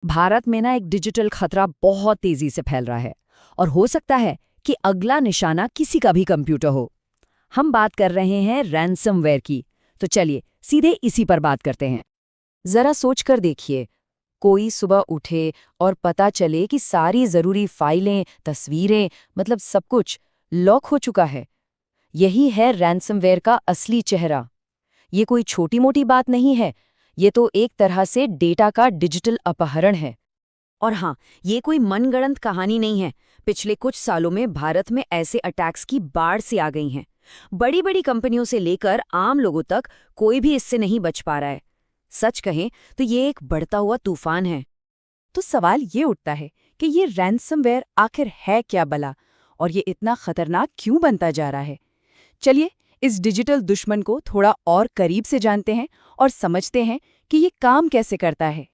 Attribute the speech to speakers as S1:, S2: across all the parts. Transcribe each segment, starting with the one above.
S1: भारत में ना एक डिजिटल खतरा बहुत तेजी से फैल रहा है और हो सकता है कि अगला निशाना किसी का भी कंप्यूटर हो। हम बात कर रहे हैं रैंसमवेयर की। तो चलिए सीधे इसी पर बात करते हैं। जरा सोच कर देखिए, कोई सुबह उठे और पता चले कि सारी जरूरी फाइलें, तस्वीरें, मतलब सब कुछ लॉक हो चुका है। यही है रैंसमवेयर का असली चेहरा। ये कोई छोटी मोटी बात नहीं है, ये तो एक तरह से डेटा का डिजिटल अपहरण है। और हाँ, ये कोई मनगढ़ंत कहानी नहीं है। पिछले कुछ सालों में भारत में ऐसे अटैक्स की बाढ़ सी आ गई हैं। बड़ी बड़ी कंपनियों से लेकर आम लोगों तक कोई भी इससे नहीं बच पा रहा है। सच कहें तो ये एक बढ़ता हुआ तूफान है।
S2: तो सवाल ये उठता है कि ये रैंसमवेयर आखिर है क्या भला, और ये इतना खतरनाक क्यों बनता जा रहा है। चलिए इस डिजिटल दुश्मन को थोड़ा और करीब से जानते हैं और समझते हैं कि ये काम कैसे करता है।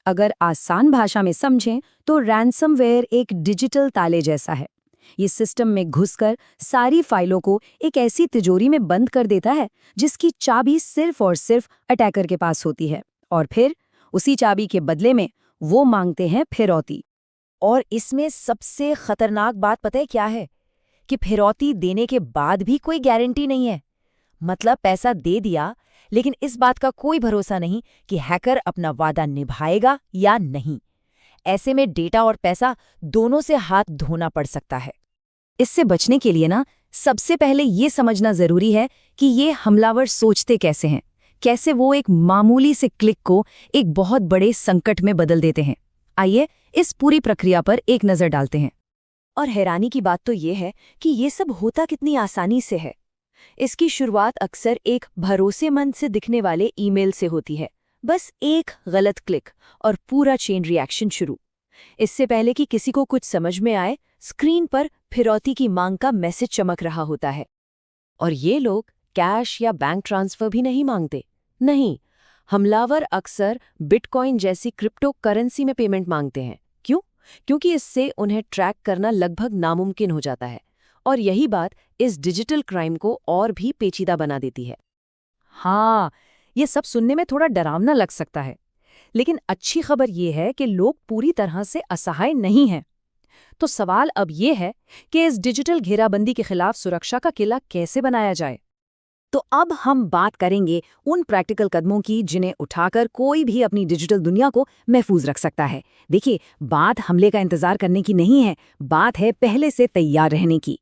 S1: अगर आसान भाषा में समझें तो रैंसमवेयर एक डिजिटल ताले जैसा है। ये सिस्टम में घुसकर सारी फाइलों को एक ऐसी तिजोरी में बंद कर देता है जिसकी चाबी सिर्फ और सिर्फ अटैकर के पास होती है, और फिर उसी चाबी के बदले में वो मांगते हैं फिरौती। और इसमें सबसे खतरनाक बात पता है क्या है? कि फिरौती देने के बाद भी कोई गारंटी नहीं है। मतलब पैसा दे दिया, लेकिन इस बात का कोई भरोसा नहीं कि हैकर अपना वादा निभाएगा या नहीं। ऐसे में डेटा और पैसा दोनों से हाथ धोना पड़ सकता है। इससे बचने के लिए ना सबसे पहले ये समझना जरूरी है कि ये हमलावर सोचते कैसे हैं, कैसे वो एक मामूली से क्लिक को एक बहुत बड़े संकट में बदल देते हैं। आइए इस पूरी प्रक्रिया पर एक नजर डालते हैं। और हैरानी की बात तो ये है कि ये सब होता कितनी आसानी से है। इसकी शुरुआत अक्सर एक भरोसेमंद से दिखने वाले ईमेल से होती है। बस एक गलत क्लिक और पूरा चेन रिएक्शन शुरू। इससे पहले कि किसी को कुछ समझ में आए, स्क्रीन पर फिरौती की मांग का मैसेज चमक रहा होता है। और ये लोग कैश या बैंक ट्रांसफर भी नहीं मांगते। नहीं, हमलावर अक्सर बिटकॉइन जैसी क्रिप्टो करेंसी में पेमेंट मांगते हैं। क्यों? क्योंकि इससे उन्हें ट्रैक करना लगभग नामुमकिन हो जाता है। और यही बात इस डिजिटल क्राइम को और भी पेचीदा बना देती है। हाँ, ये सब सुनने में थोड़ा डरावना लग सकता है, लेकिन अच्छी खबर ये है कि लोग पूरी तरह से असहाय नहीं हैं। तो सवाल अब ये है कि इस डिजिटल घेराबंदी के खिलाफ सुरक्षा का किला कैसे बनाया जाए। तो अब हम बात करेंगे उन प्रैक्टिकल कदमों की जिन्हें उठाकर कोई भी अपनी डिजिटल दुनिया को महफूज रख सकता है। देखिए, बात हमले का इंतजार करने की नहीं है, बात है पहले से तैयार रहने की।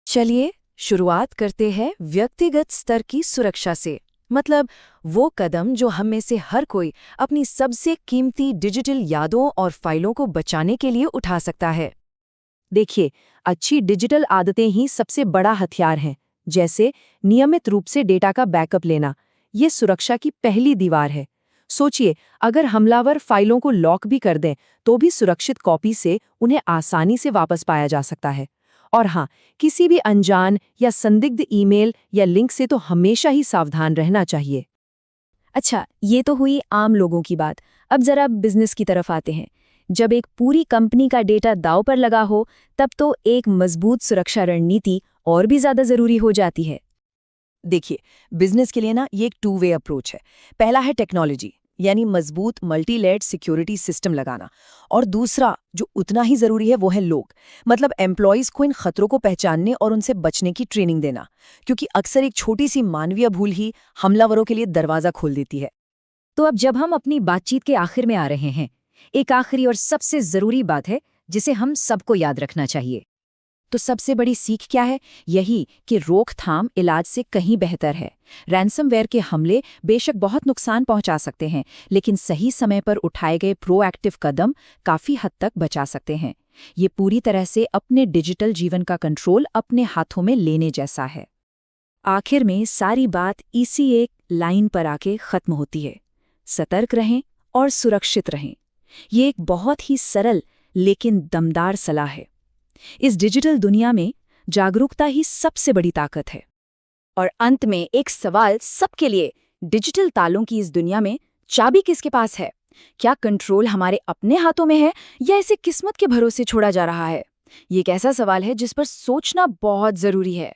S1: चलिए शुरुआत करते हैं व्यक्तिगत स्तर की सुरक्षा से। मतलब वो कदम जो हम में से हर कोई अपनी सबसे कीमती डिजिटल यादों और फाइलों को बचाने के लिए उठा सकता है। देखिए, अच्छी डिजिटल आदतें ही सबसे बड़ा हथियार हैं। जैसे नियमित रूप से डेटा का बैकअप लेना, ये सुरक्षा की पहली दीवार है। सोचिए, अगर हमलावर फाइलों को लॉक भी कर दें तो भी सुरक्षित कॉपी से उन्हें आसानी से वापस पाया जा सकता है। और हाँ, किसी भी अनजान या संदिग्ध ईमेल या लिंक से तो हमेशा ही सावधान रहना चाहिए। अच्छा, ये तो हुई आम लोगों की बात। अब जरा बिजनेस की तरफ आते हैं। जब एक पूरी कंपनी का डेटा दांव पर लगा हो, तब तो एक मजबूत सुरक्षा रणनीति और भी ज्यादा जरूरी हो जाती है। देखिए, बिजनेस के लिए ना ये एक टू वे अप्रोच है। पहला है टेक्नोलॉजी, यानी मजबूत मल्टी लेयर्ड सिक्योरिटी सिस्टम लगाना। और दूसरा जो उतना ही जरूरी है वो है लोग, मतलब एम्प्लॉयज को इन खतरों को पहचानने और उनसे बचने की ट्रेनिंग देना, क्योंकि अक्सर एक छोटी सी मानवीय भूल ही हमलावरों के लिए दरवाजा खोल देती है। तो अब जब हम अपनी बातचीत के आखिर में आ रहे हैं, एक आखिरी और सबसे जरूरी बात है जिसे हम सबको याद रखना चाहिए। तो सबसे बड़ी सीख क्या है? यही कि रोकथाम इलाज से कहीं बेहतर है। रैंसमवेयर के हमले बेशक बहुत नुकसान पहुंचा सकते हैं, लेकिन सही समय पर उठाए गए प्रोएक्टिव कदम काफी हद तक बचा सकते हैं। ये पूरी तरह से अपने डिजिटल जीवन का कंट्रोल अपने हाथों में लेने जैसा है। आखिर में सारी बात इसी एक लाइन पर आके खत्म होती है: सतर्क रहें और सुरक्षित रहें। ये एक बहुत ही सरल लेकिन दमदार सलाह है। इस डिजिटल दुनिया में जागरूकता ही सबसे बड़ी ताकत है। और अंत में एक सवाल सबके लिए: डिजिटल तालों की इस दुनिया में चाबी किसके पास है? क्या कंट्रोल हमारे अपने हाथों में है या इसे किस्मत के भरोसे छोड़ा जा रहा है? ये एक ऐसा सवाल है जिस पर सोचना बहुत जरूरी है।